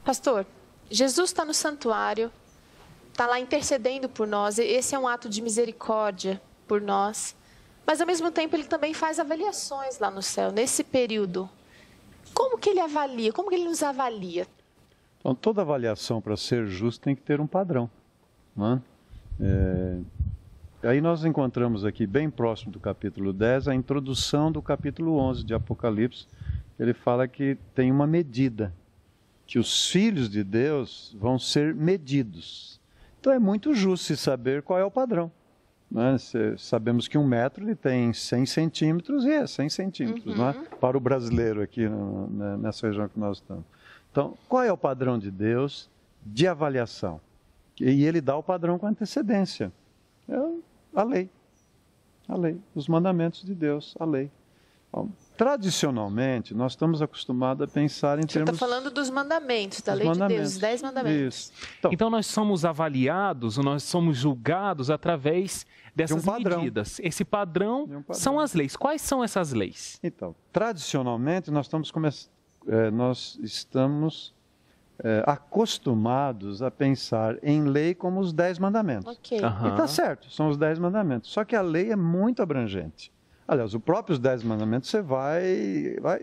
Pastor, Jesus está no santuário, está lá intercedendo por nós. Esse é um ato de misericórdia por nós. Mas, ao mesmo tempo, ele também faz avaliações lá no céu, nesse período. Como que ele avalia? Como que ele nos avalia? Então, toda avaliação, para ser justa, tem que ter um padrão. Não é? Aí nós encontramos aqui, bem próximo do capítulo 10, a introdução do capítulo 11 de Apocalipse. Ele fala que tem uma medida, que os filhos de Deus vão ser medidos. Então é muito justo se saber qual é o padrão. Né? Sabemos que 1 metro ele tem 100 centímetros e é 100 centímetros, não é? Para o brasileiro aqui nessa região que nós estamos. Então, qual é o padrão de Deus de avaliação? E ele dá o padrão com antecedência. É a lei. A lei, os mandamentos de Deus, a lei. Bom, tradicionalmente, nós estamos acostumados a pensar em termos... Você está falando dos mandamentos, da lei de Deus, os 10 mandamentos. Isso. Então, nós somos avaliados, nós somos julgados através dessas medidas. Esse padrão são as leis. Quais são essas leis? Então, tradicionalmente, nós estamos acostumados a pensar em lei como os 10 mandamentos. Ok. E está certo, são os 10 mandamentos. Só que a lei é muito abrangente. Aliás, os próprios 10 mandamentos você vai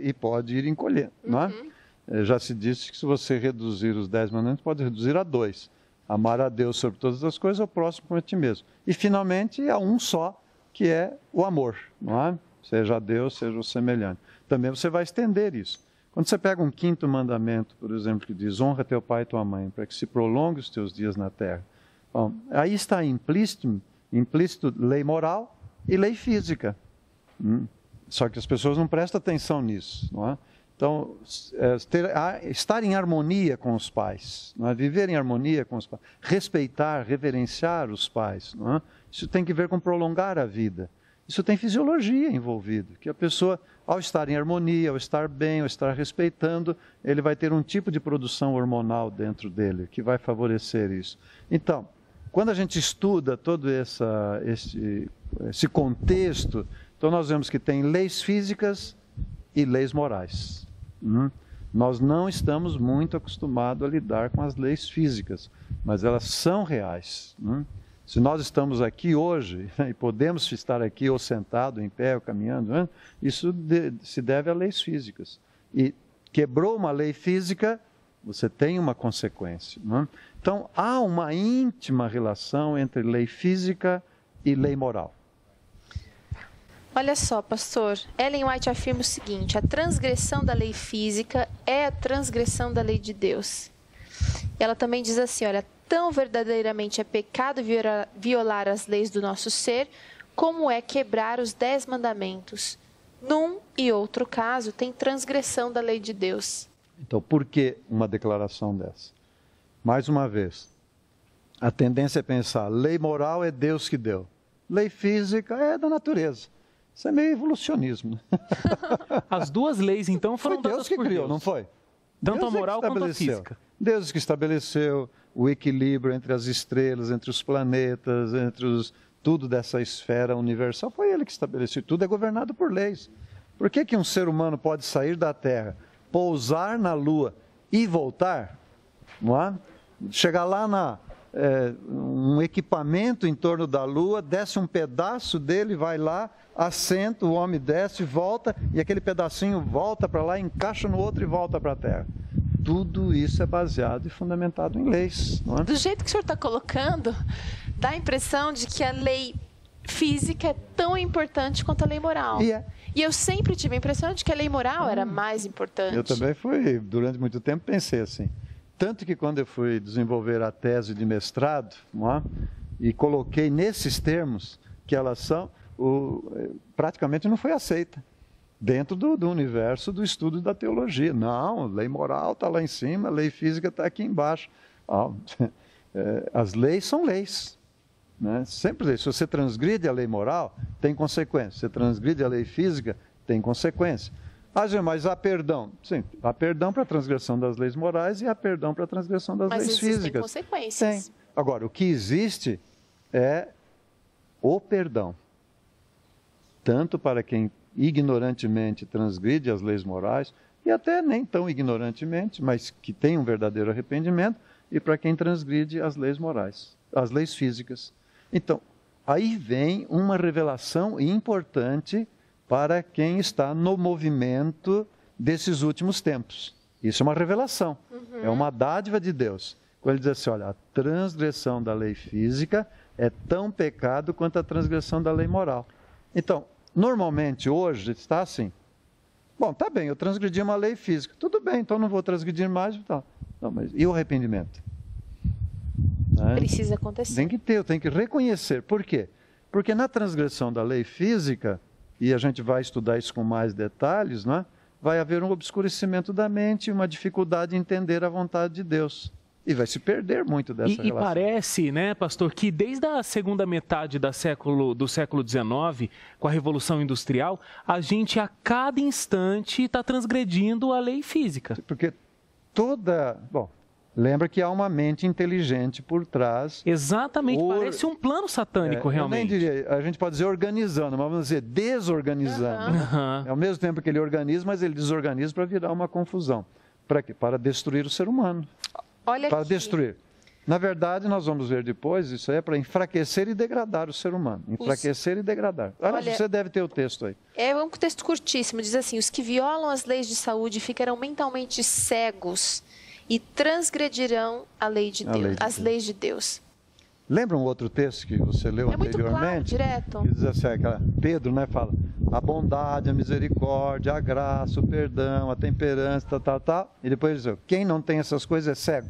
e pode ir encolhendo, não é? Já se disse que se você reduzir os 10 mandamentos, pode reduzir a 2. Amar a Deus sobre todas as coisas, ao próximo como a ti mesmo. E, finalmente, há um só, que é o amor, não é? Seja a Deus, seja o semelhante. Também você vai estender isso. Quando você pega um 5º mandamento, por exemplo, que diz, honra teu pai e tua mãe, para que se prolongue os teus dias na terra. Bom, aí está implícito lei moral e lei física. Só que as pessoas não prestam atenção nisso, não é? Então, estar em harmonia com os pais, não é? Viver em harmonia com os pais, respeitar, reverenciar os pais, não é? Isso tem que ver com prolongar a vida. Isso tem fisiologia envolvida, que a pessoa, ao estar em harmonia, ao estar bem, ao estar respeitando, ele vai ter um tipo de produção hormonal dentro dele, que vai favorecer isso. Então, quando a gente estuda todo esse contexto, então nós vemos que tem leis físicas e leis morais. Nós não estamos muito acostumados a lidar com as leis físicas, mas elas são reais. Se nós estamos aqui hoje, e podemos estar aqui ou sentado, em pé, ou caminhando, isso se deve a leis físicas. E quebrou uma lei física, você tem uma consequência. Então, há uma íntima relação entre lei física e lei moral. Olha só, pastor, Ellen White afirma o seguinte: a transgressão da lei física é a transgressão da lei de Deus. Ela também diz assim, olha, tão verdadeiramente é pecado violar as leis do nosso ser, como é quebrar os 10 mandamentos. Num e outro caso, tem transgressão da lei de Deus. Então, por que uma declaração dessa? Mais uma vez, a tendência é pensar, lei moral é Deus que deu. Lei física é da natureza. Isso é meio evolucionismo. As duas leis, então, foram dadas por Deus. Foi Deus que criou, não foi? Tanto a moral quanto a física. Deus que estabeleceu o equilíbrio entre as estrelas, entre os planetas, tudo dessa esfera universal. Foi Ele que estabeleceu. Tudo é governado por leis. Por que um ser humano pode sair da Terra, pousar na Lua e voltar? Não é? Chegar lá um equipamento em torno da Lua, desce um pedaço dele, vai lá, assenta, o homem desce, volta, e aquele pedacinho volta para lá, encaixa no outro e volta para a Terra. Tudo isso é baseado e fundamentado em leis. Não é? Do jeito que o senhor está colocando, dá a impressão de que a lei física é tão importante quanto a lei moral. E eu sempre tive a impressão de que a lei moral era mais importante. Eu também durante muito tempo, pensei assim. Tanto que quando eu fui desenvolver a tese de mestrado, não é? E coloquei nesses termos que elas são, praticamente não foi aceita. dentro do universo do estudo da teologia. Não, lei moral está lá em cima, lei física está aqui embaixo. As leis são leis. Né? Sempre, se você transgride a lei moral, tem consequência. Se você transgride a lei física, tem consequência. Mas há perdão. Sim, há perdão para a transgressão das leis morais e há perdão para a transgressão das leis físicas. Mas existem consequências. Tem. Agora, o que existe é o perdão. Tanto para quem ignorantemente transgride as leis morais, e até nem tão ignorantemente, mas que tem um verdadeiro arrependimento, e para quem transgride as leis morais, as leis físicas. Então, aí vem uma revelação importante para quem está no movimento desses últimos tempos. Isso é uma revelação, é uma dádiva de Deus. Quando ele diz assim, olha, a transgressão da lei física é tão pecado quanto a transgressão da lei moral. Então, normalmente hoje está assim, bom, tá bem, eu transgredi uma lei física, tudo bem, então não vou transgredir mais. Então. Não, mas e o arrependimento? Precisa acontecer. Tem que ter, eu tenho que reconhecer. Por quê? Porque na transgressão da lei física, e a gente vai estudar isso com mais detalhes, não é? Vai haver um obscurecimento da mente, uma dificuldade em entender a vontade de Deus. E vai se perder muito dessa relação. E parece, né, pastor, que desde a segunda metade do século XIX, com a Revolução Industrial, a gente a cada instante está transgredindo a lei física. Porque Bom, lembra que há uma mente inteligente por trás. Exatamente, parece um plano satânico, realmente. Eu nem diria, a gente pode dizer organizando, mas vamos dizer desorganizando. É ao mesmo tempo que ele organiza, mas ele desorganiza para virar uma confusão. Para quê? Para destruir o ser humano. Olha para aqui. Destruir. Na verdade, nós vamos ver depois, isso aí é para enfraquecer e degradar o ser humano. Enfraquecer e degradar. Olha, você deve ter o texto aí. É um texto curtíssimo, diz assim, os que violam as leis de saúde ficarão mentalmente cegos e transgredirão a lei de Deus, as leis de Deus. Lembra um outro texto que você leu anteriormente? Muito claro, direto. Que diz assim, Pedro, né, fala, a bondade, a misericórdia, a graça, o perdão, a temperança, tal. E depois diz, quem não tem essas coisas é cego.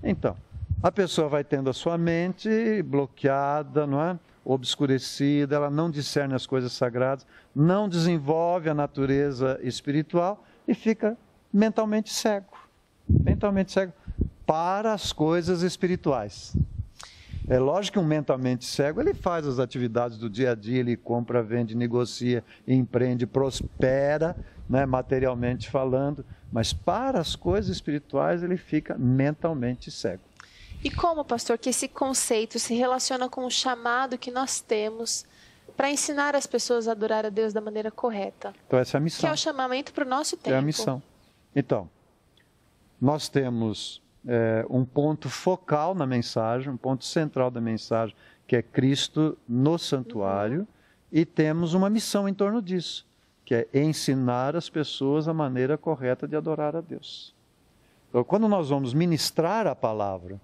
Então, a pessoa vai tendo a sua mente bloqueada, não é? Obscurecida, ela não discerne as coisas sagradas, não desenvolve a natureza espiritual e fica mentalmente cego. Mentalmente cego para as coisas espirituais. É lógico que um mentalmente cego, ele faz as atividades do dia a dia, ele compra, vende, negocia, empreende, prospera, né, materialmente falando, mas para as coisas espirituais ele fica mentalmente cego. E como, pastor, que esse conceito se relaciona com o chamado que nós temos para ensinar as pessoas a adorar a Deus da maneira correta? Então essa é a missão. Que é o chamamento para o nosso tempo. É a missão. Então, nós temos um ponto focal na mensagem, um ponto central da mensagem, que é Cristo no santuário, e temos uma missão em torno disso, que é ensinar as pessoas a maneira correta de adorar a Deus. Então, quando nós vamos ministrar a palavra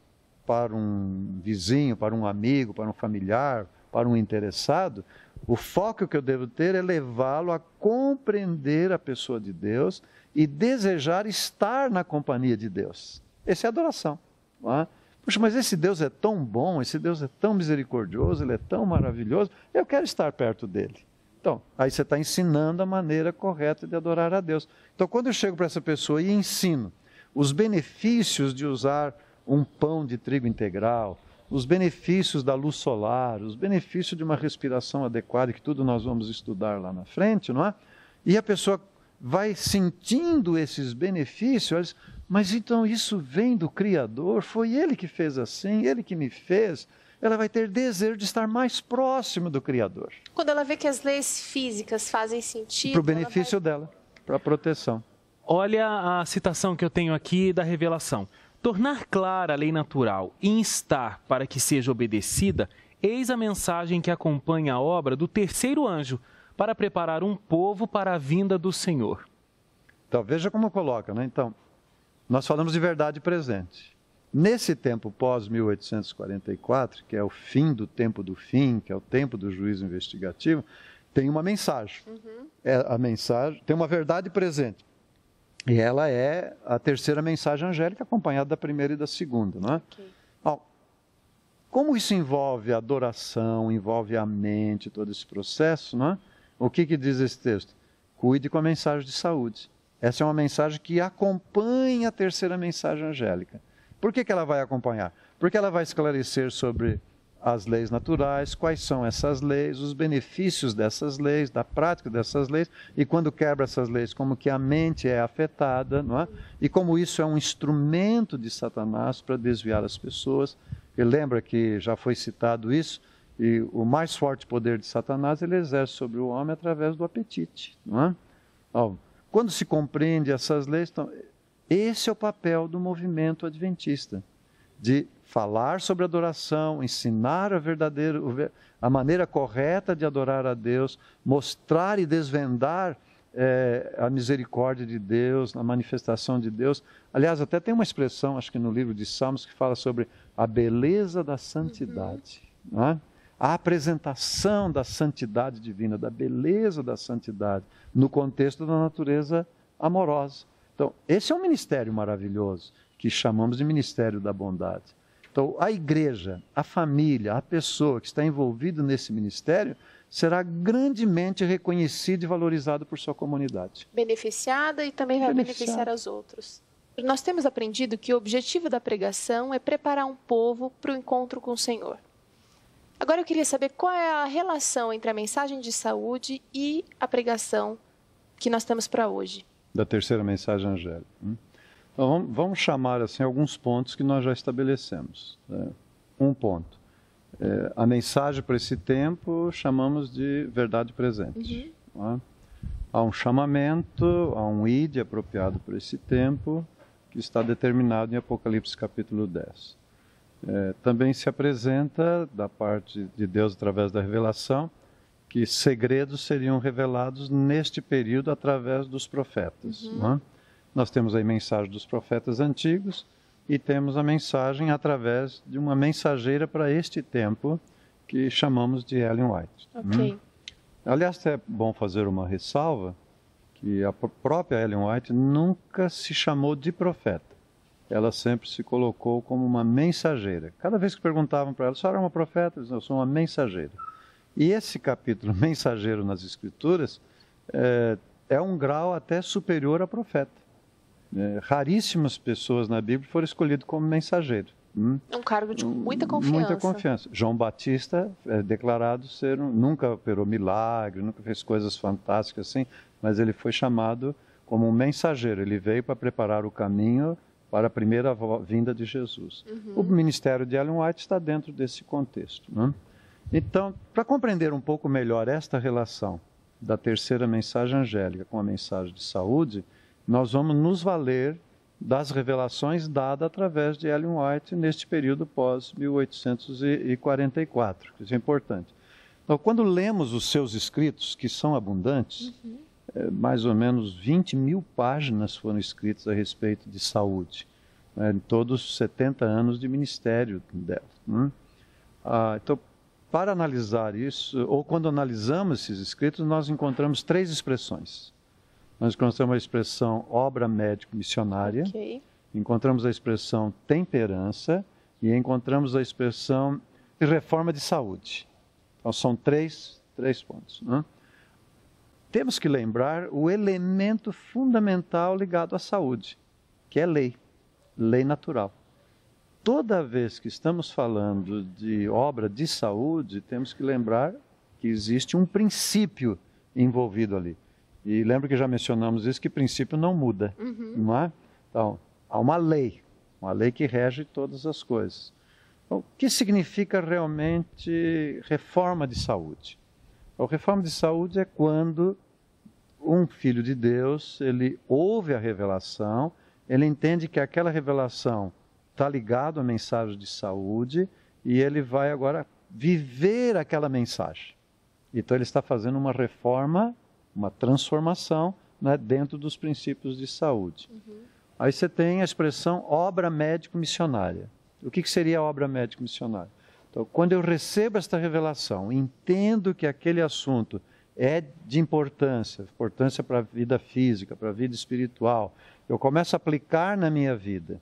para um vizinho, para um amigo, para um familiar, para um interessado, o foco que eu devo ter é levá-lo a compreender a pessoa de Deus e desejar estar na companhia de Deus. Essa é a adoração. Não é? Puxa, mas esse Deus é tão bom, esse Deus é tão misericordioso, ele é tão maravilhoso, eu quero estar perto dele. Então, aí você está ensinando a maneira correta de adorar a Deus. Então, quando eu chego para essa pessoa e ensino os benefícios de usar um pão de trigo integral, os benefícios da luz solar, os benefícios de uma respiração adequada, que tudo nós vamos estudar lá na frente, não é? E a pessoa vai sentindo esses benefícios, mas então isso vem do Criador, foi Ele que fez assim, Ele que me fez. Ela vai ter desejo de estar mais próximo do Criador. Quando ela vê que as leis físicas fazem sentido... Para o benefício dela, para a proteção. Olha a citação que eu tenho aqui da revelação. Tornar clara a lei natural e instar para que seja obedecida, eis a mensagem que acompanha a obra do terceiro anjo, para preparar um povo para a vinda do Senhor. Então, veja como coloca, né? Então, nós falamos de verdade presente. Nesse tempo pós-1844, que é o fim do tempo do fim, que é o tempo do juízo investigativo, tem uma mensagem. A mensagem tem uma verdade presente. E ela é a terceira mensagem angélica, acompanhada da primeira e da segunda, não é? Bom, como isso envolve a adoração, envolve a mente, todo esse processo, não é? O que diz esse texto? cuide com a mensagem de saúde. Essa é uma mensagem que acompanha a terceira mensagem angélica. Por que ela vai acompanhar? Porque ela vai esclarecer sobre as leis naturais, quais são essas leis, os benefícios dessas leis, da prática dessas leis, e quando quebra essas leis, como que a mente é afetada, não é? E como isso é um instrumento de Satanás para desviar as pessoas. E lembra que já foi citado isso, e o mais forte poder de Satanás ele exerce sobre o homem através do apetite, não é? Quando se compreende essas leis, então, esse é o papel do movimento adventista, de falar sobre adoração, ensinar a maneira correta de adorar a Deus, mostrar e desvendar a misericórdia de Deus, a manifestação de Deus. Aliás, até tem uma expressão, acho que no livro de Salmos, que fala sobre a beleza da santidade. Não é? A apresentação da santidade divina, da beleza da santidade, no contexto da natureza amorosa. Então, esse é um ministério maravilhoso, que chamamos de ministério da bondade. Então, a igreja, a família, a pessoa que está envolvida nesse ministério, será grandemente reconhecida e valorizada por sua comunidade. Beneficiada e também vai beneficiar aos outros. Nós temos aprendido que o objetivo da pregação é preparar um povo para o encontro com o Senhor. Agora eu queria saber qual é a relação entre a mensagem de saúde e a pregação que nós temos para hoje. Da terceira mensagem angélica. Então, vamos chamar assim alguns pontos que nós já estabelecemos. Um ponto. A mensagem para esse tempo chamamos de verdade presente. Há um chamamento, há um ide apropriado para esse tempo, que está determinado em Apocalipse capítulo 10. Também se apresenta, da parte de Deus através da revelação, que segredos seriam revelados neste período através dos profetas. Nós temos a mensagem dos profetas antigos e temos a mensagem através de uma mensageira para este tempo, que chamamos de Ellen White. Aliás, é bom fazer uma ressalva, que a própria Ellen White nunca se chamou de profeta. Ela sempre se colocou como uma mensageira. Cada vez que perguntavam para ela, a senhora é uma profeta? Ela dizia, eu sou uma mensageira. E esse capítulo, mensageiro nas Escrituras, é um grau até superior a profeta. Raríssimas pessoas na Bíblia foram escolhidas como mensageiro. É um cargo de muita confiança. Muita confiança. João Batista é declarado ser nunca operou milagre, nunca fez coisas fantásticas assim, mas ele foi chamado como um mensageiro. Ele veio para preparar o caminho para a primeira vinda de Jesus. O ministério de Ellen White está dentro desse contexto. Então, para compreender um pouco melhor esta relação da terceira mensagem angélica com a mensagem de saúde, nós vamos nos valer das revelações dadas através de Ellen White neste período pós-1844. Isso é importante. Então, quando lemos os seus escritos, que são abundantes, mais ou menos 20 mil páginas foram escritas a respeito de saúde, em todos os 70 anos de ministério dela. Então, para analisar isso, ou quando analisamos esses escritos, nós encontramos três expressões. Nós encontramos a expressão obra médico-missionária, encontramos a expressão temperança e encontramos a expressão reforma de saúde. Então, são três pontos. Temos que lembrar o elemento fundamental ligado à saúde, que é lei natural. Toda vez que estamos falando de obra de saúde, temos que lembrar que existe um princípio envolvido ali. E lembra que já mencionamos isso, que princípio não muda, não é? Então, há uma lei que rege todas as coisas. Então, o que significa realmente reforma de saúde? A reforma de saúde é quando um filho de Deus, ele ouve a revelação, ele entende que aquela revelação está ligado à mensagem de saúde e ele vai agora viver aquela mensagem. Então ele está fazendo uma reforma, uma transformação, né, dentro dos princípios de saúde. Aí você tem a expressão obra médico-missionária. O que seria a obra médico-missionária? Então, quando eu recebo esta revelação, entendo que aquele assunto é de importância para a vida física, para a vida espiritual, eu começo a aplicar na minha vida.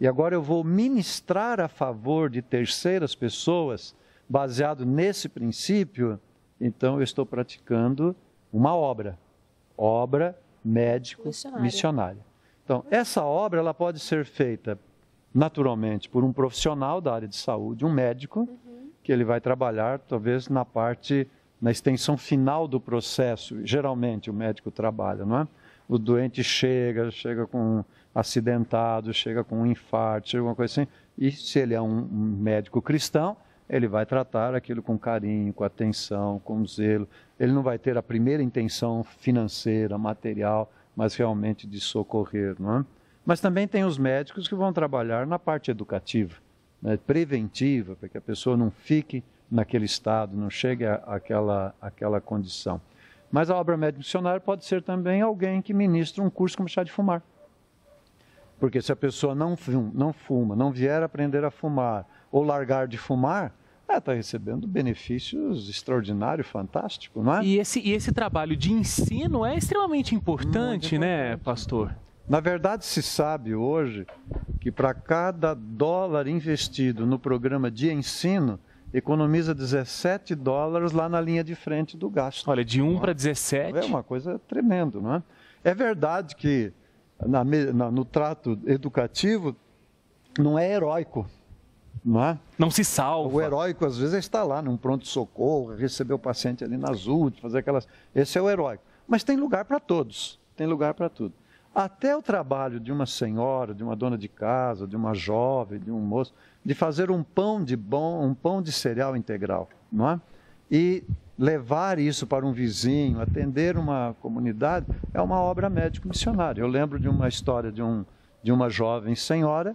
E agora eu vou ministrar a favor de terceiras pessoas, baseado nesse princípio, então eu estou praticando uma obra. obra médico-missionária. Então, essa obra ela pode ser feita naturalmente por um profissional da área de saúde, um médico, que ele vai trabalhar talvez na extensão final do processo. Geralmente o médico trabalha, não é? O doente chega com acidentado, chega com um infarto, chega com uma coisa assim, e se ele é um médico cristão, ele vai tratar aquilo com carinho, com atenção, com zelo. Ele não vai ter a primeira intenção financeira, material, mas realmente de socorrer, não é? Mas também tem os médicos que vão trabalhar na parte educativa, né, preventiva, para que a pessoa não fique naquele estado, não chegue àquela condição. Mas a obra médico-missionária pode ser também alguém que ministra um curso como chá de fumar. Porque se a pessoa não fuma, não vier aprender a fumar ou largar de fumar, ela está recebendo benefícios extraordinários, fantásticos, não é? E esse trabalho de ensino é extremamente importante, né, pastor? Na verdade, se sabe hoje que para cada dólar investido no programa de ensino, economiza $17 lá na linha de frente do gasto. Olha, de 1 para 17. É uma coisa tremenda, não é? É verdade que no trato educativo não é heróico, não é? Não se salva. O heróico, às vezes, está lá num pronto-socorro, receber o paciente ali nas UTI, fazer aquelas... Esse é o heróico. Mas tem lugar para todos, tem lugar para tudo. Até o trabalho de uma senhora, de uma dona de casa, de uma jovem, de um moço, de fazer um pão de cereal integral, não é? E levar isso para um vizinho, atender uma comunidade, é uma obra médico-missionária. Eu lembro de uma história de uma jovem senhora,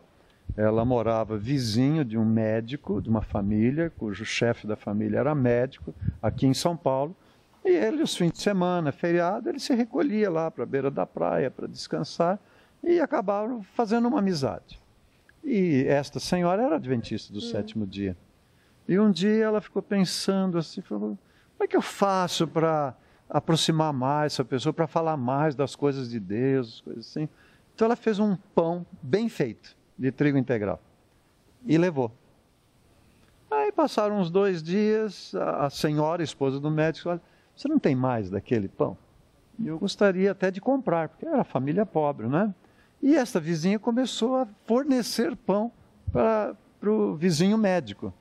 ela morava vizinho de um médico, de uma família, cujo chefe da família era médico, aqui em São Paulo. E ele, os fins de semana, feriado, ele se recolhia lá para a beira da praia para descansar e acabaram fazendo uma amizade. E esta senhora era adventista do sétimo dia. E um dia ela ficou pensando assim, falou, como é que eu faço para aproximar mais essa pessoa, para falar mais das coisas de Deus, coisas assim. Então ela fez um pão bem feito, de trigo integral, e levou. Aí passaram uns 2 dias, a senhora, esposa do médico, falou, você não tem mais daquele pão? E eu gostaria até de comprar, porque era família pobre, né? E essa vizinha começou a fornecer pão para o vizinho médico.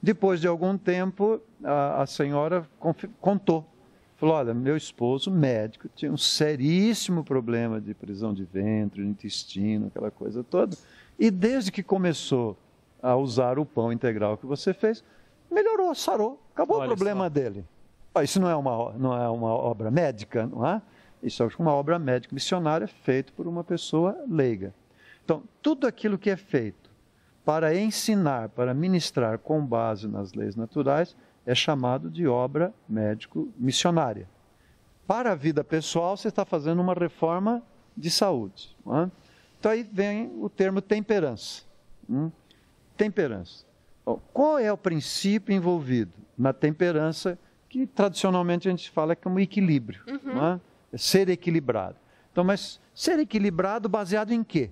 Depois de algum tempo, a senhora contou. Falou, olha, meu esposo médico tinha um seríssimo problema de prisão de ventre, de intestino, aquela coisa toda. E desde que começou a usar o pão integral que você fez, melhorou, sarou, acabou o problema dele. Isso não é uma obra médica, não é? Isso é uma obra médica missionária feita por uma pessoa leiga. Então, tudo aquilo que é feito para ensinar, para ministrar com base nas leis naturais, é chamado de obra médico-missionária. Para a vida pessoal, você está fazendo uma reforma de saúde. Não é? Então, aí vem o termo temperança. Temperança. Qual é o princípio envolvido na temperança, que tradicionalmente a gente fala que é um equilíbrio, não é? É ser equilibrado. Então, mas ser equilibrado baseado em quê?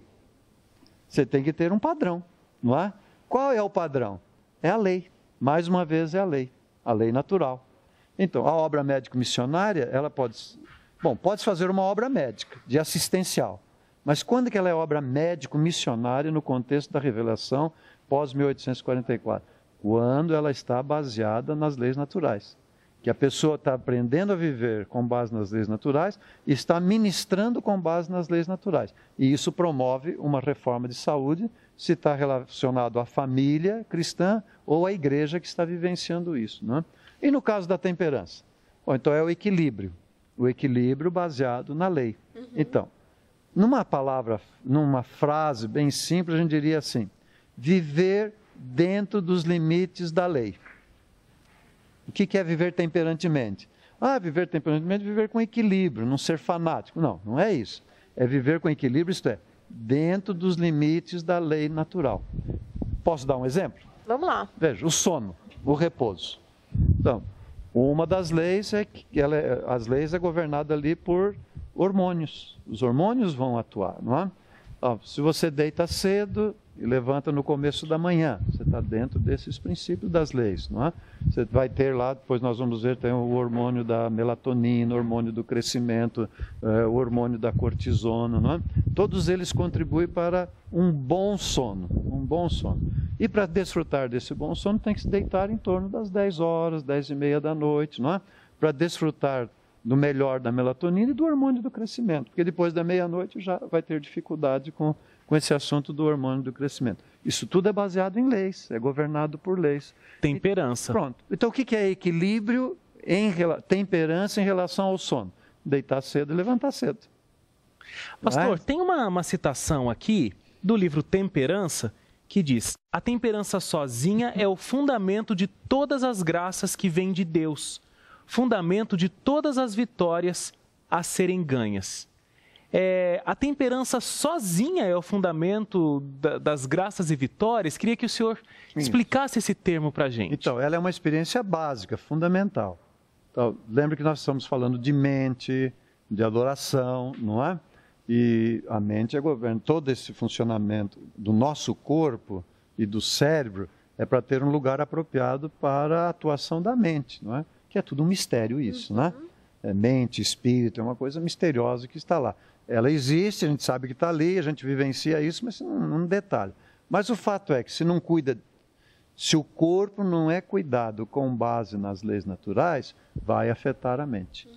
Você tem que ter um padrão, não é? Qual é o padrão? É a lei. Mais uma vez, é a lei natural. Então, a obra médico-missionária, ela pode fazer uma obra médica, de assistencial. Mas quando que ela é obra médico-missionária no contexto da revelação pós-1844? Quando ela está baseada nas leis naturais. Que a pessoa está aprendendo a viver com base nas leis naturais e está ministrando com base nas leis naturais. E isso promove uma reforma de saúde, se está relacionado à família cristã ou à igreja que está vivenciando isso. Não é? E no caso da temperança? Bom, então é o equilíbrio baseado na lei. Então, numa frase bem simples, a gente diria assim, viver dentro dos limites da lei. O que é viver temperantemente? Viver temperantemente é viver com equilíbrio, não ser fanático. Não, não é isso. É viver com equilíbrio, isto é, dentro dos limites da lei natural. Posso dar um exemplo? Vamos lá. Veja, o sono, o repouso. Então, uma das leis é que as leis é governada ali por hormônios. Os hormônios vão atuar, não é? Se você deita cedo, e levanta no começo da manhã. Você está dentro desses princípios das leis, não é? Você vai ter lá, depois nós vamos ver, tem o hormônio da melatonina, o hormônio do crescimento, o hormônio da cortisona, não é? Todos eles contribuem para um bom sono, E para desfrutar desse bom sono, tem que se deitar em torno das 10 horas, 10h30 da noite, não é? Para desfrutar do melhor da melatonina e do hormônio do crescimento, porque depois da meia-noite já vai ter dificuldade com esse assunto do hormônio do crescimento. Isso tudo é baseado em leis, é governado por leis. Temperança. Pronto. Então o que é equilíbrio, temperança em relação ao sono? Deitar cedo e levantar cedo. Pastor, tem uma citação aqui do livro Temperança que diz: a temperança sozinha é o fundamento de todas as graças que vêm de Deus, fundamento de todas as vitórias a serem ganhas. A temperança sozinha é o fundamento das graças e vitórias? Queria que o senhor explicasse esse termo para a gente. Então, ela é uma experiência básica, fundamental. Então, lembre que nós estamos falando de mente, de adoração, não é? E a mente é governo. Todo esse funcionamento do nosso corpo e do cérebro é para ter um lugar apropriado para a atuação da mente, não é? Que é tudo um mistério isso, né? Mente, espírito, é uma coisa misteriosa que está lá. Ela existe, a gente sabe que está ali, a gente vivencia isso, mas não detalha. Mas o fato é que se o corpo não é cuidado com base nas leis naturais, vai afetar a mente.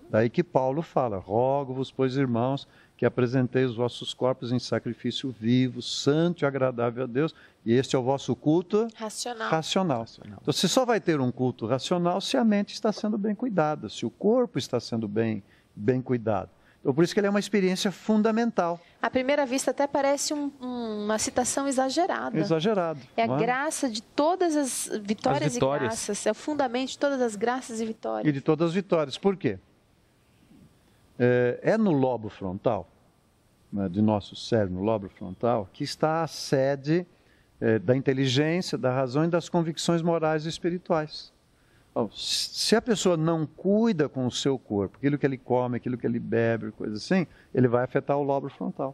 Daí que Paulo fala: rogo-vos, pois, irmãos, que apresenteis os vossos corpos em sacrifício vivo, santo e agradável a Deus, e este é o vosso culto racional. Então, você só vai ter um culto racional se a mente está sendo bem cuidada, se o corpo está sendo bem cuidado. Então, por isso que ele é uma experiência fundamental. À primeira vista até parece uma citação exagerada. Exagerado. É a graça de todas as vitórias e graças, é o fundamento de todas as graças e vitórias. E de todas as vitórias. Por quê? É no lobo frontal, né, de nosso cérebro, no lobo frontal, que está a sede da inteligência, da razão e das convicções morais e espirituais. Então, se a pessoa não cuida com o seu corpo, aquilo que ele come, aquilo que ele bebe, coisa assim, ele vai afetar o lobo frontal.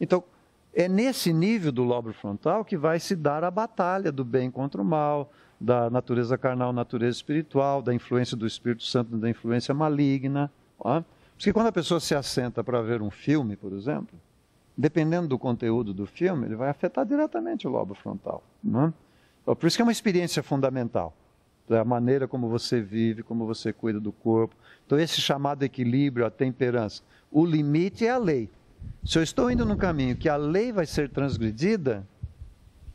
Então, é nesse nível do lobo frontal que vai se dar a batalha do bem contra o mal, da natureza carnal, natureza espiritual, da influência do Espírito Santo, da influência maligna, ó. Porque quando a pessoa se assenta para ver um filme, por exemplo, dependendo do conteúdo do filme, ele vai afetar diretamente o lobo frontal. Não é? Então, por isso que é uma experiência fundamental. É a maneira como você vive, como você cuida do corpo. Então, esse chamado equilíbrio, a temperança. O limite é a lei. Se eu estou indo num caminho que a lei vai ser transgredida,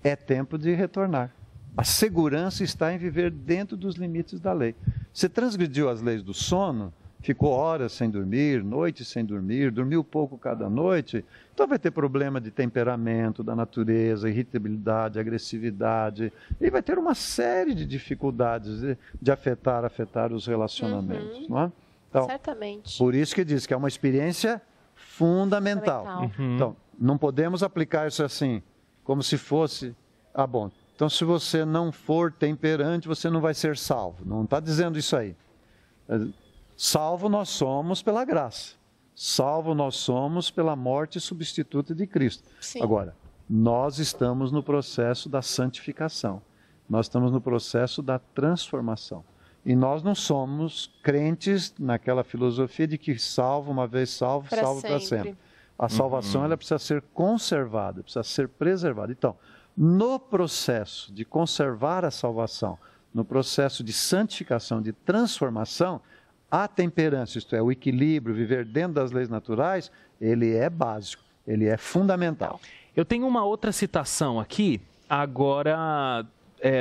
é tempo de retornar. A segurança está em viver dentro dos limites da lei. Você transgrediu as leis do sono, ficou horas sem dormir, noites sem dormir, dormiu pouco cada noite, então vai ter problema de temperamento, da natureza, irritabilidade, agressividade, e vai ter uma série de dificuldades de afetar os relacionamentos. Não é? Então, certamente. Por isso que diz que é uma experiência fundamental. Então, não podemos aplicar isso assim, como se fosse, bom, então se você não for temperante, você não vai ser salvo. Não está dizendo isso aí. Salvo nós somos pela graça. Salvo nós somos pela morte substituta de Cristo. Sim. Agora, nós estamos no processo da santificação. Nós estamos no processo da transformação. E nós não somos crentes naquela filosofia de que salvo uma vez salvo, salvo para sempre. A salvação ela precisa ser conservada, precisa ser preservada. Então, no processo de conservar a salvação, no processo de santificação, de transformação, a temperança, isto é, o equilíbrio, viver dentro das leis naturais, ele é básico, ele é fundamental. Eu tenho uma outra citação aqui, agora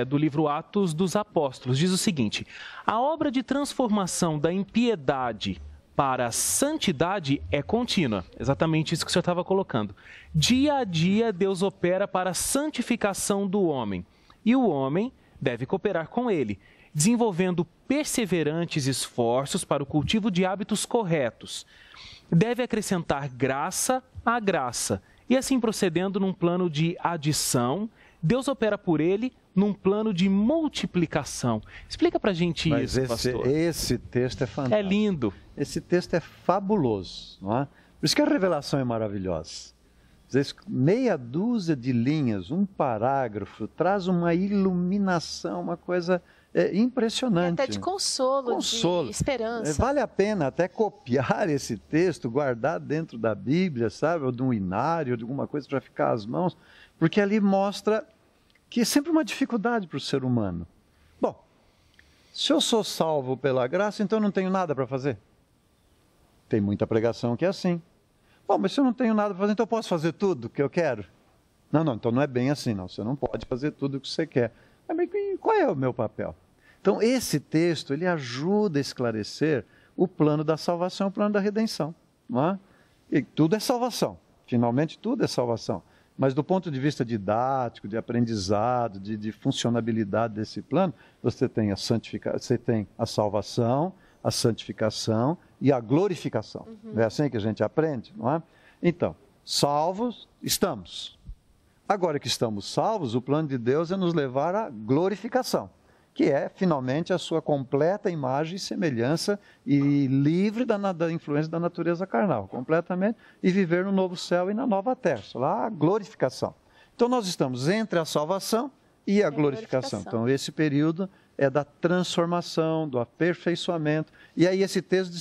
do livro Atos dos Apóstolos. Diz o seguinte: a obra de transformação da impiedade para a santidade é contínua. Exatamente isso que o senhor estava colocando. Dia a dia, Deus opera para a santificação do homem, e o homem deve cooperar com ele, desenvolvendo perseverantes esforços para o cultivo de hábitos corretos. Deve acrescentar graça à graça, e assim procedendo num plano de adição, Deus opera por ele num plano de multiplicação. Explica pra gente isso, pastor. Esse texto é fantástico. É lindo. Esse texto é fabuloso, não é? Por isso que a revelação é maravilhosa. Às vezes, meia dúzia de linhas, um parágrafo, traz uma iluminação, uma coisa impressionante. Até de consolo, de esperança. Vale a pena até copiar esse texto, guardar dentro da Bíblia, sabe? Ou de um inário, ou de alguma coisa para ficar às mãos, porque ali mostra que é sempre uma dificuldade para o ser humano. Bom, se eu sou salvo pela graça, então eu não tenho nada para fazer. Tem muita pregação que é assim. Bom, mas se eu não tenho nada para fazer, então eu posso fazer tudo o que eu quero? Não, então não é bem assim, não. Você não pode fazer tudo o que você quer. Mas qual é o meu papel? Então, esse texto, ele ajuda a esclarecer o plano da salvação, o plano da redenção. Não é? E tudo é salvação. Finalmente, tudo é salvação. Mas do ponto de vista didático, de aprendizado, de funcionabilidade desse plano, você tem a salvação, a santificação e a glorificação. É assim que a gente aprende, não é? Então, salvos estamos. Agora que estamos salvos, o plano de Deus é nos levar à glorificação, que é, finalmente, a sua completa imagem e semelhança e livre da influência da natureza carnal, completamente, e viver no novo céu e na nova terra. Lá a glorificação. Então, nós estamos entre a salvação e a glorificação. Então, esse período é da transformação, do aperfeiçoamento. E aí esse texto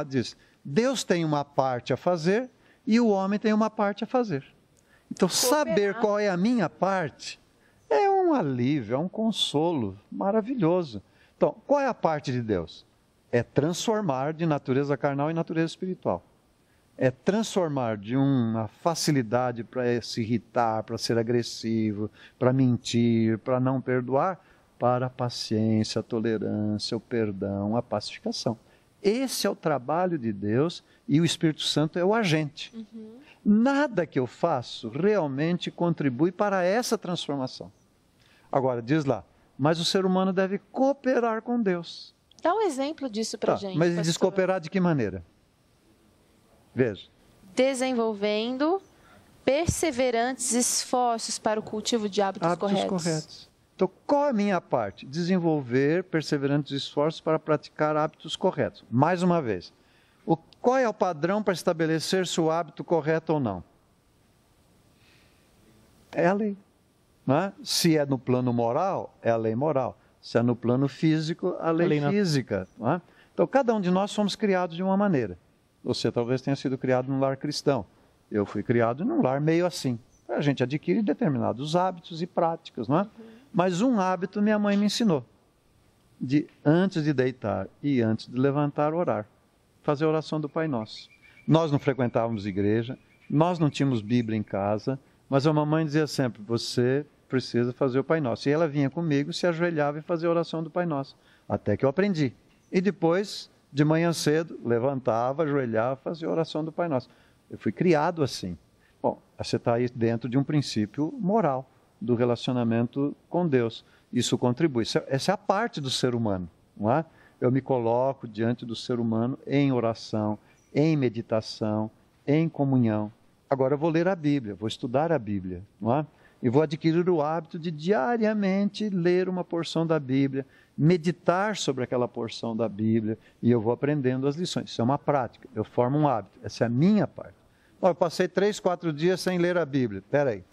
diz, Deus tem uma parte a fazer e o homem tem uma parte a fazer. Então, saber qual é a minha parte é um alívio, é um consolo maravilhoso. Então, qual é a parte de Deus? É transformar de natureza carnal em natureza espiritual. É transformar de uma facilidade para se irritar, para ser agressivo, para mentir, para não perdoar, para a paciência, a tolerância, o perdão, a pacificação. Esse é o trabalho de Deus e o Espírito Santo é o agente. Nada que eu faço realmente contribui para essa transformação. Agora, diz lá, mas o ser humano deve cooperar com Deus. Dá um exemplo disso para a gente, mas ele diz cooperar de que maneira? Veja. Desenvolvendo perseverantes esforços para o cultivo de hábitos corretos. Então, qual é a minha parte? Desenvolver perseverantes esforços para praticar hábitos corretos. Mais uma vez, qual é o padrão para estabelecer se o hábito correto ou não? É a lei. Não é? Se é no plano moral, é a lei moral. Se é no plano físico, a lei física. Não é? Então, cada um de nós fomos criados de uma maneira. Você talvez tenha sido criado num lar cristão. Eu fui criado num lar meio assim. A gente adquire determinados hábitos e práticas, não é? Mas um hábito minha mãe me ensinou. De antes de deitar e antes de levantar, orar. Fazer a oração do Pai Nosso. Nós não frequentávamos igreja, nós não tínhamos Bíblia em casa, mas a mamãe dizia sempre, você precisa fazer o Pai Nosso. E ela vinha comigo, se ajoelhava e fazia a oração do Pai Nosso. Até que eu aprendi. E depois, de manhã cedo, levantava, ajoelhava, fazia a oração do Pai Nosso. Eu fui criado assim. Bom, você está aí dentro de um princípio moral do relacionamento com Deus. Isso contribui. Essa é a parte do ser humano, não é? Eu me coloco diante do ser humano em oração, em meditação, em comunhão. Agora eu vou ler a Bíblia, vou estudar a Bíblia, não é? E vou adquirir o hábito de diariamente ler uma porção da Bíblia, meditar sobre aquela porção da Bíblia, e eu vou aprendendo as lições. Isso é uma prática, eu formo um hábito. Essa é a minha parte. Eu passei 3, 4 dias sem ler a Bíblia. Espera aí.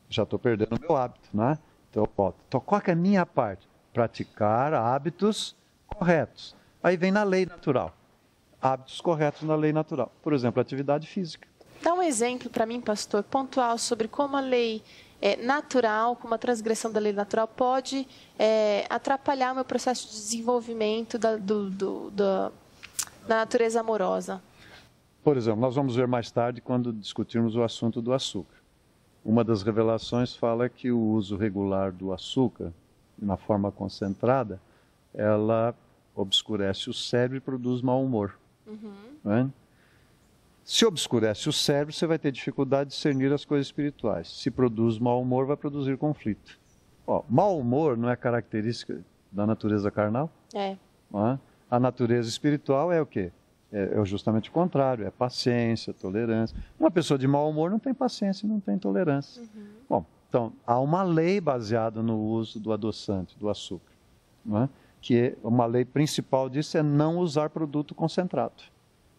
Já estou perdendo o meu hábito, não é? Então eu volto. Então qual que é a minha parte? Praticar hábitos corretos. Aí vem na lei natural. Hábitos corretos na lei natural. Por exemplo, atividade física. Dá um exemplo para mim, pastor, pontual sobre como a lei natural, como a transgressão da lei natural pode atrapalhar o meu processo de desenvolvimento da natureza amorosa. Por exemplo, nós vamos ver mais tarde quando discutirmos o assunto do açúcar. Uma das revelações fala que o uso regular do açúcar, na forma concentrada, ela obscurece o cérebro e produz mau humor. Não é? Se obscurece o cérebro, você vai ter dificuldade de discernir as coisas espirituais. Se produz mau humor, vai produzir conflito. Mau humor não é característica da natureza carnal? Não é? A natureza espiritual é o quê? É justamente o contrário, é paciência, tolerância. Uma pessoa de mau humor não tem paciência, não tem tolerância. Bom, então, há uma lei baseada no uso do adoçante, do açúcar. Não é? Que uma lei principal disso é não usar produto concentrado.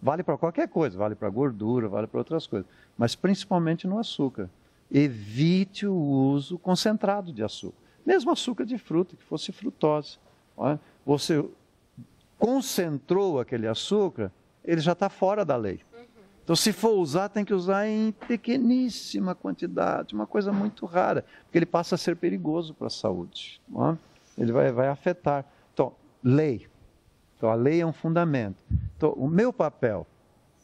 Vale para qualquer coisa, vale para gordura, vale para outras coisas, mas principalmente no açúcar. Evite o uso concentrado de açúcar. Mesmo açúcar de fruta, que fosse frutose. Você concentrou aquele açúcar, ele já está fora da lei. Então, se for usar, tem que usar em pequeníssima quantidade, uma coisa muito rara, porque ele passa a ser perigoso para a saúde. Ele vai afetar. Então, lei. Então, a lei é um fundamento. Então, o meu papel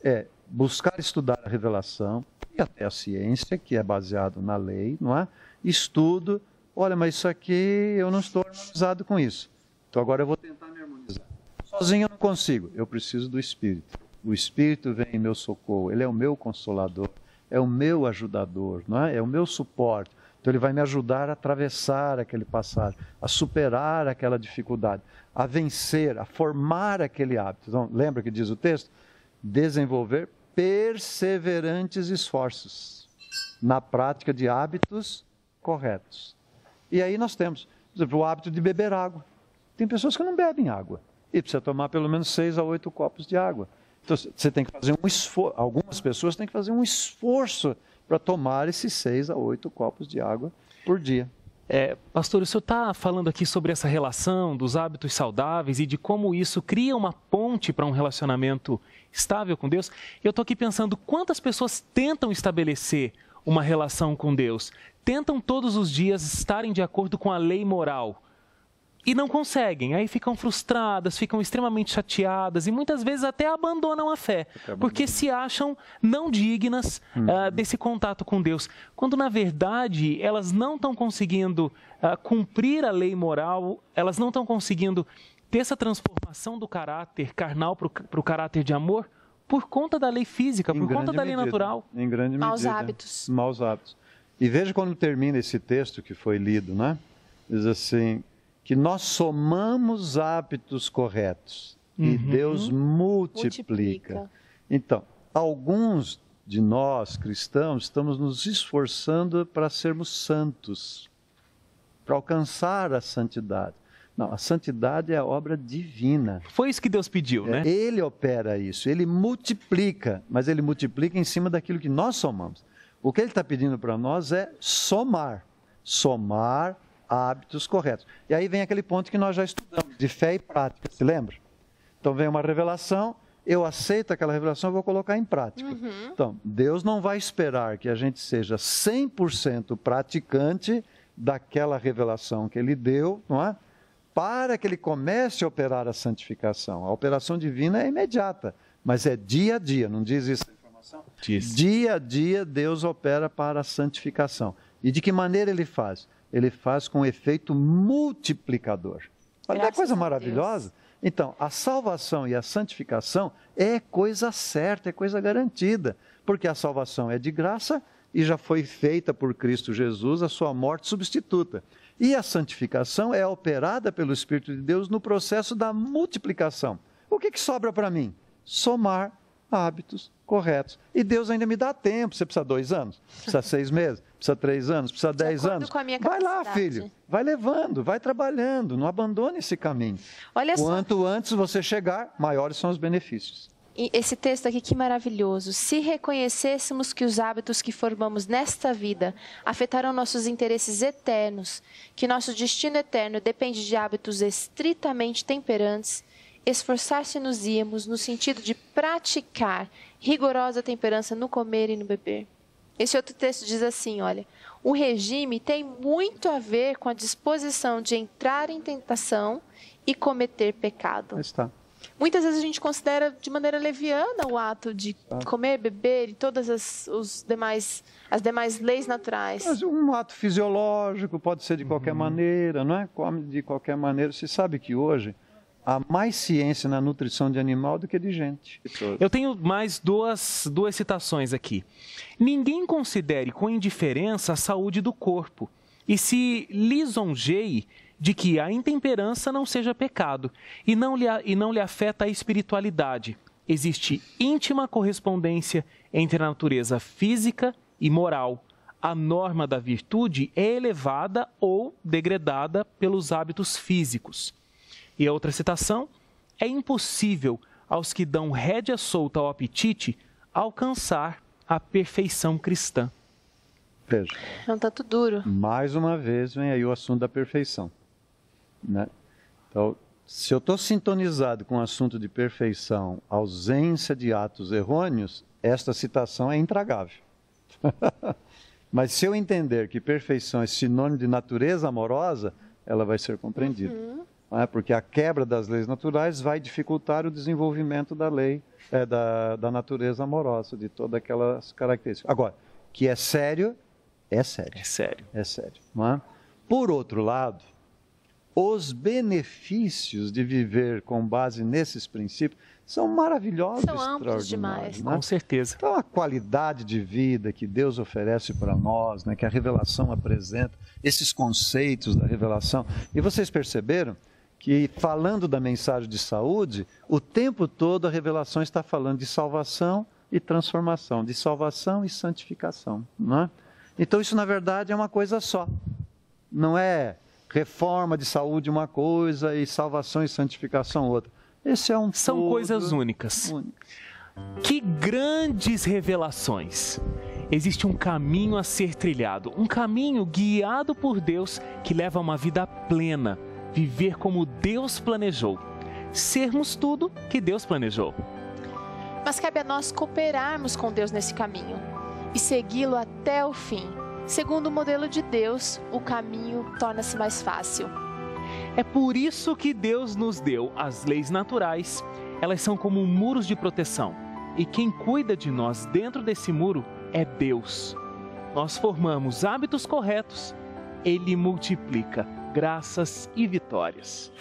é buscar estudar a revelação e até a ciência, que é baseado na lei, não é? Estudo, olha, mas isso aqui eu não estou harmonizado com isso. Então, agora eu vou tentar me harmonizar. Sozinho eu não consigo, eu preciso do Espírito. O Espírito vem em meu socorro, ele é o meu consolador, é o meu ajudador, não é? É o meu suporte. Então ele vai me ajudar a atravessar aquele passagem, a superar aquela dificuldade, a vencer, a formar aquele hábito. Então, lembra que diz o texto? Desenvolver perseverantes esforços na prática de hábitos corretos. E aí nós temos, por exemplo, o hábito de beber água. Tem pessoas que não bebem água e precisa tomar pelo menos 6 a 8 copos de água. Então, você tem que fazer um esforço, algumas pessoas têm que fazer um esforço para tomar esses 6 a 8 copos de água por dia. Pastor, o senhor está falando aqui sobre essa relação dos hábitos saudáveis e de como isso cria uma ponte para um relacionamento estável com Deus. Eu estou aqui pensando quantas pessoas tentam estabelecer uma relação com Deus, tentam todos os dias estarem de acordo com a lei moral, e não conseguem, aí ficam frustradas, ficam extremamente chateadas e muitas vezes até abandonam a fé, porque se acham não dignas desse contato com Deus, quando na verdade elas não estão conseguindo cumprir a lei moral, elas não estão conseguindo ter essa transformação do caráter carnal para o caráter de amor por conta da lei física, por conta da lei natural. Em grande medida. Maus hábitos. Maus hábitos. E veja quando termina esse texto que foi lido, né? Diz assim, que nós somamos hábitos corretos e Deus multiplica. Então, alguns de nós cristãos estamos nos esforçando para sermos santos, para alcançar a santidade. Não, a santidade é a obra divina. Foi isso que Deus pediu, né? Ele opera isso, ele multiplica, mas ele multiplica em cima daquilo que nós somamos. O que ele está pedindo para nós é somar hábitos corretos. E aí vem aquele ponto que nós já estudamos, de fé e prática, se lembra? Então vem uma revelação, eu aceito aquela revelação e vou colocar em prática. Então, Deus não vai esperar que a gente seja 100% praticante daquela revelação que Ele deu, não é? Para que Ele comece a operar a santificação. A operação divina é imediata, mas é dia a dia, não diz isso a informação? Diz. Dia a dia Deus opera para a santificação. E de que maneira Ele faz? Ele faz com efeito multiplicador. Olha que coisa maravilhosa. Então, a salvação e a santificação é coisa certa, é coisa garantida, porque a salvação é de graça e já foi feita por Cristo Jesus a sua morte substituta. E a santificação é operada pelo Espírito de Deus no processo da multiplicação. O que sobra para mim? Somar hábitos corretos. E Deus ainda me dá tempo. Você precisa 2 anos? Precisa 6 meses? Precisa 3 anos? Precisa 10 anos? Vai lá, filho. Vai levando, vai trabalhando. Não abandone esse caminho. Olha só. Quanto antes você chegar, maiores são os benefícios. E esse texto aqui, que maravilhoso. Se reconhecêssemos que os hábitos que formamos nesta vida afetarão nossos interesses eternos, que nosso destino eterno depende de hábitos estritamente temperantes, esforçar-se-nos-íamos no sentido de praticar rigorosa temperança no comer e no beber. Esse outro texto diz assim, olha, o regime tem muito a ver com a disposição de entrar em tentação e cometer pecado. Está. Muitas vezes a gente considera de maneira leviana o ato de comer, beber e todas as demais leis naturais. Mas um ato fisiológico pode ser de qualquer maneira, não é? Come de qualquer maneira. Você sabe que hoje há mais ciência na nutrição de animal do que de gente. Eu tenho mais duas citações aqui. Ninguém considere com indiferença a saúde do corpo e se lisonjeie de que a intemperança não seja pecado e não lhe afeta a espiritualidade. Existe íntima correspondência entre a natureza física e moral. A norma da virtude é elevada ou degradada pelos hábitos físicos. E a outra citação, é impossível aos que dão rédea solta ao apetite alcançar a perfeição cristã. Veja. É um tanto duro. Mais uma vez vem aí o assunto da perfeição, né? Então, se eu estou sintonizado com o assunto de perfeição, ausência de atos errôneos, esta citação é intragável. Mas se eu entender que perfeição é sinônimo de natureza amorosa, ela vai ser compreendida. Porque a quebra das leis naturais vai dificultar o desenvolvimento da lei, da natureza amorosa, de todas aquelas características. Agora, que é sério, é sério. É sério. É sério. Não é? Por outro lado, os benefícios de viver com base nesses princípios são maravilhosos, são amplos demais. Né? Com certeza. Então, a qualidade de vida que Deus oferece para nós, né, que a revelação apresenta, esses conceitos da revelação. E vocês perceberam que, falando da mensagem de saúde, o tempo todo a revelação está falando de salvação e transformação, de salvação e santificação. Não é? Então, isso, na verdade, é uma coisa só. Não é reforma de saúde uma coisa e salvação e santificação outra. Esse é um São todo coisas únicas. único. Que grandes revelações! Existe um caminho a ser trilhado, um caminho guiado por Deus que leva a uma vida plena, viver como Deus planejou, sermos tudo que Deus planejou. Mas cabe a nós cooperarmos com Deus nesse caminho e segui-lo até o fim. Segundo o modelo de Deus, o caminho torna-se mais fácil. É por isso que Deus nos deu as leis naturais. Elas são como muros de proteção. E quem cuida de nós dentro desse muro é Deus. Nós formamos hábitos corretos. Ele multiplica graças e vitórias.